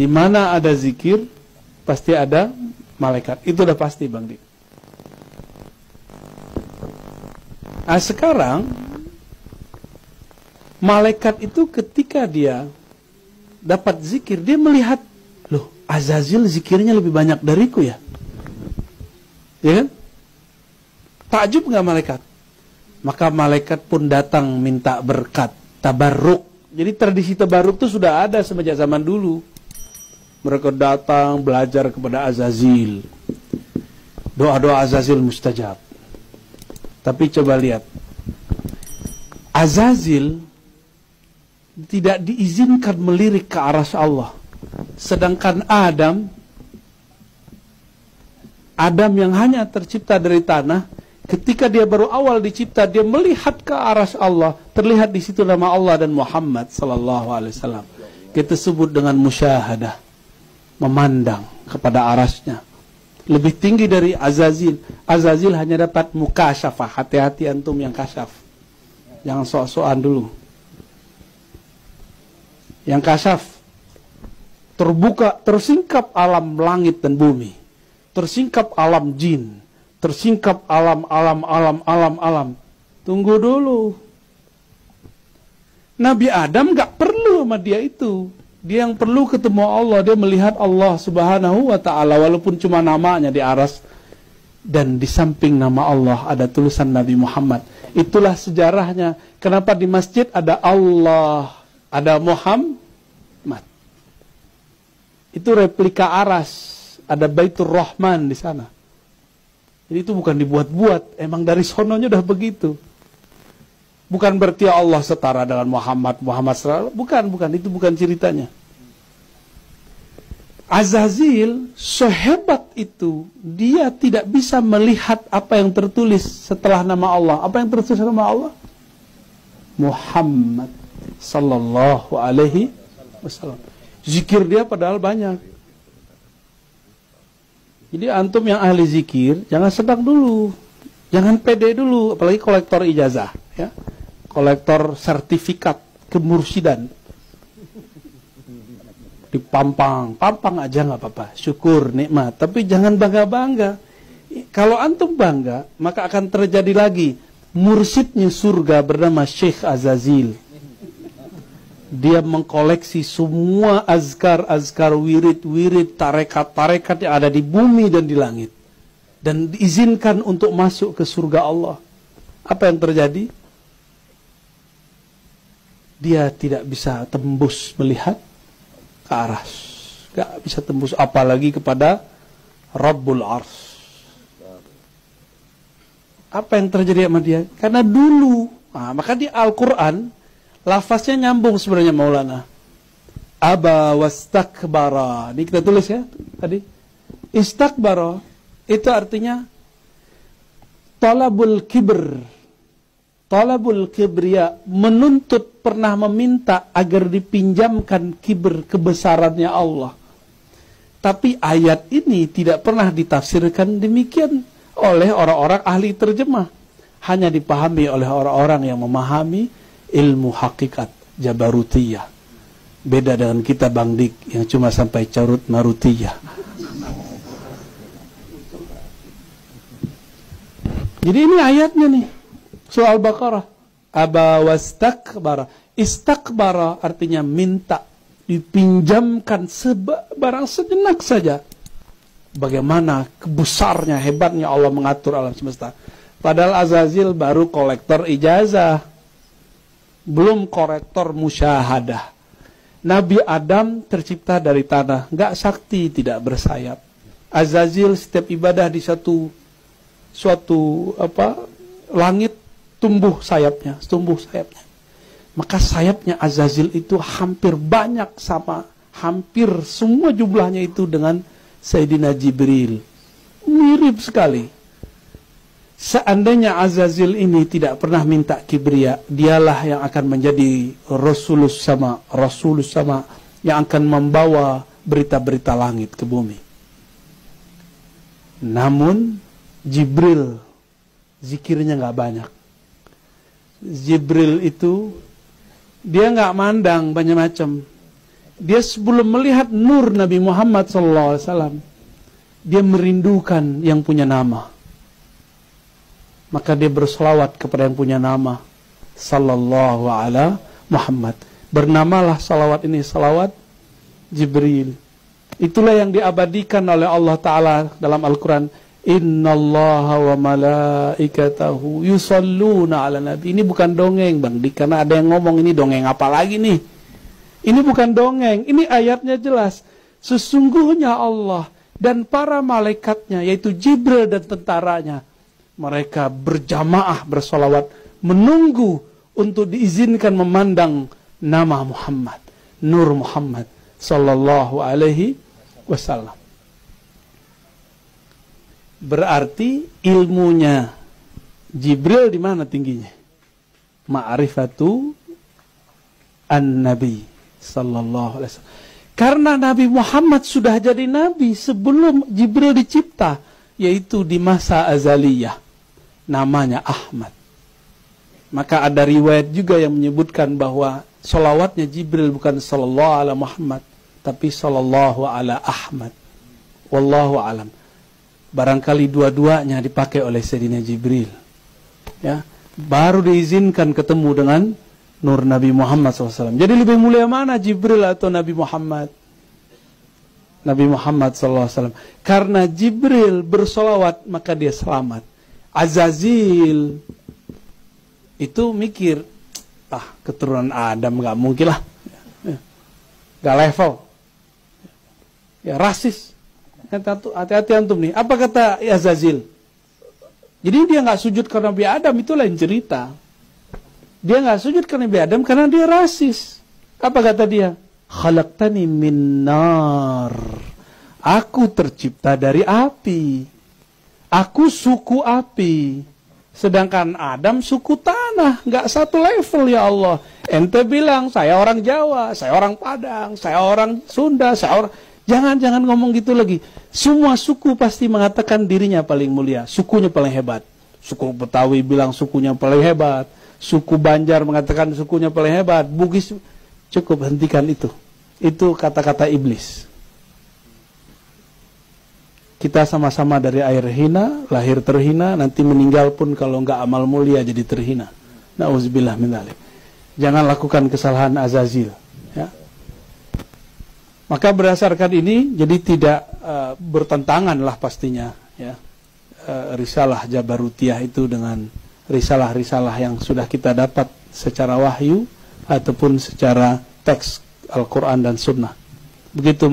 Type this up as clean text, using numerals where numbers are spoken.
Di mana ada zikir, pasti ada malaikat. Itu udah pasti, Bang Dik. Nah, sekarang malaikat itu ketika dia dapat zikir, dia melihat, loh, Azazil zikirnya lebih banyak dariku ya. Ya kan? Takjub nggak malaikat? Maka malaikat pun datang minta berkat, tabarruk. Jadi tradisi tabarruk itu sudah ada semenjak zaman dulu. Mereka datang belajar kepada Azazil. Doa-doa Azazil mustajab. Tapi coba lihat, Azazil tidak diizinkan melirik ke arsy Allah. Sedangkan Adam yang hanya tercipta dari tanah, ketika dia baru awal dicipta, dia melihat ke arsy Allah, terlihat di situ nama Allah dan Muhammad sallallahu alaihi wasallam. Kita sebut dengan musyahadah, memandang kepada arasnya. Lebih tinggi dari Azazil. Azazil hanya dapat mukasyafah. Hati-hati antum yang kasyaf. Jangan sok-sokan dulu. Yang kasyaf, terbuka, tersingkap alam langit dan bumi, tersingkap alam jin, tersingkap alam. Tunggu dulu. Nabi Adam gak perlu sama dia itu. Dia yang perlu ketemu Allah. Dia melihat Allah subhanahu wa ta'ala, walaupun cuma namanya di aras. Dan di samping nama Allah ada tulisan Nabi Muhammad. Itulah sejarahnya. Kenapa di masjid ada Allah, ada Muhammad. Itu replika aras. Ada Baitur Rahman di sana. Jadi itu bukan dibuat-buat. Emang dari sononya udah begitu. Bukan berarti Allah setara dengan Muhammad setara. Bukan. Itu bukan ceritanya. Azazil sehebat itu, dia tidak bisa melihat apa yang tertulis setelah nama Allah. Apa yang tertulis nama Allah? Muhammad sallallahu alaihi wasallam. Zikir dia padahal banyak. Jadi antum yang ahli zikir, jangan sedang dulu. Jangan pede dulu, apalagi kolektor ijazah, ya. Kolektor sertifikat kemursidan. Dipampang aja nggak apa-apa, syukur, nikmat. Tapi jangan bangga-bangga. Kalau antum bangga, maka akan terjadi lagi mursidnya surga bernama Syekh Azazil. Dia mengkoleksi semua azkar, wirid, tarekat yang ada di bumi dan di langit. Dan diizinkan untuk masuk ke surga Allah. Apa yang terjadi? Dia tidak bisa tembus melihat ke aras. Gak bisa tembus, apalagi kepada Rabbul Ars. Apa yang terjadi sama dia? Karena dulu, maka di Al-Quran, lafaznya nyambung sebenarnya Maulana. Aba wastakbara. Ini kita tulis ya tadi. Istakbara itu artinya talabul kibr. Talabul kibriya, menuntut, pernah meminta agar dipinjamkan kibr, kebesarannya Allah. Tapi ayat ini tidak pernah ditafsirkan demikian oleh orang-orang ahli terjemah. Hanya dipahami oleh orang-orang yang memahami ilmu hakikat Jabarutiyah. Beda dengan kita Bang Dik yang cuma sampai carut marutiyah. Jadi ini ayatnya nih. Surah Al-Baqarah. Aba wastakbara. Istakbara artinya minta. Dipinjamkan barang sejenak saja. Bagaimana besarnya, hebatnya Allah mengatur alam semesta. Padahal Azazil baru kolektor ijazah. Belum kolektor musyahadah. Nabi Adam tercipta dari tanah. Nggak sakti, tidak bersayap. Azazil setiap ibadah di suatu langit, tumbuh sayapnya. Maka sayapnya Azazil itu hampir banyak sama, hampir semua jumlahnya itu dengan Sayyidina Jibril. Mirip sekali. Seandainya Azazil ini tidak pernah minta kibriya, dialah yang akan menjadi Rasulus sama yang akan membawa berita-berita langit ke bumi. Namun Jibril zikirnya nggak banyak. Jibril itu dia nggak mandang banyak macam. Dia sebelum melihat nur Nabi Muhammad SAW, dia merindukan yang punya nama. Maka dia berselawat kepada yang punya nama, Sallallahu ala Muhammad. Bernamalah salawat ini salawat Jibril. Itulah yang diabadikan oleh Allah Ta'ala dalam Al-Quran. Innallaha wa malaikatahu yusalluna ala nabi. Ini bukan dongeng, Bang Dik, karena ada yang ngomong ini dongeng apa lagi nih. Ini bukan dongeng, ini ayatnya jelas. Sesungguhnya Allah dan para malaikatnya, yaitu Jibril dan tentaranya, mereka berjamaah bersolawat, menunggu untuk diizinkan memandang nama Muhammad, Nur Muhammad Sallallahu alaihi wasallam. Berarti ilmunya Jibril di mana tingginya? Ma'rifatu an-nabi Sallallahu alaihi wasallam. Karena Nabi Muhammad sudah jadi nabi sebelum Jibril dicipta, yaitu di masa azaliyah. Namanya Ahmad. Maka ada riwayat juga yang menyebutkan bahwa salawatnya Jibril bukan sallallahu ala Muhammad, tapi sallallahu ala Ahmad. Wallahu alam. Barangkali dua-duanya dipakai oleh Sayyidina Jibril. Ya, baru diizinkan ketemu dengan Nur Nabi Muhammad SAW. Jadi lebih mulia mana Jibril atau Nabi Muhammad? Nabi Muhammad SAW. Karena Jibril bersolawat, maka dia selamat. Azazil itu mikir, keturunan Adam gak mungkin lah. Gak level. Ya, rasis. Hati-hati antum nih. Apa kata Azazil? Jadi dia gak sujud karena Nabi Adam, itu lain cerita. Dia gak sujud karena Nabi Adam karena dia rasis. Apa kata dia? Khalaqtani min nar. Aku tercipta dari api. Aku suku api. Sedangkan Adam suku tanah. Gak satu level ya Allah. Ente bilang saya orang Jawa, saya orang Padang, saya orang Sunda, saya orang... Jangan ngomong gitu lagi. Semua suku pasti mengatakan dirinya paling mulia. Sukunya paling hebat. Suku Betawi bilang sukunya paling hebat. Suku Banjar mengatakan sukunya paling hebat. Bugis, cukup hentikan itu. Itu kata-kata iblis. Kita sama-sama dari air hina, lahir terhina, nanti meninggal pun kalau nggak amal mulia jadi terhina. Nauzubillah min dzalik. Jangan lakukan kesalahan Azazil. Ya. Maka berdasarkan ini, jadi tidak bertentangan lah pastinya. Ya. Risalah Jabarutiyah itu dengan risalah-risalah yang sudah kita dapat secara wahyu ataupun secara teks Al-Quran dan Sunnah. Begitu.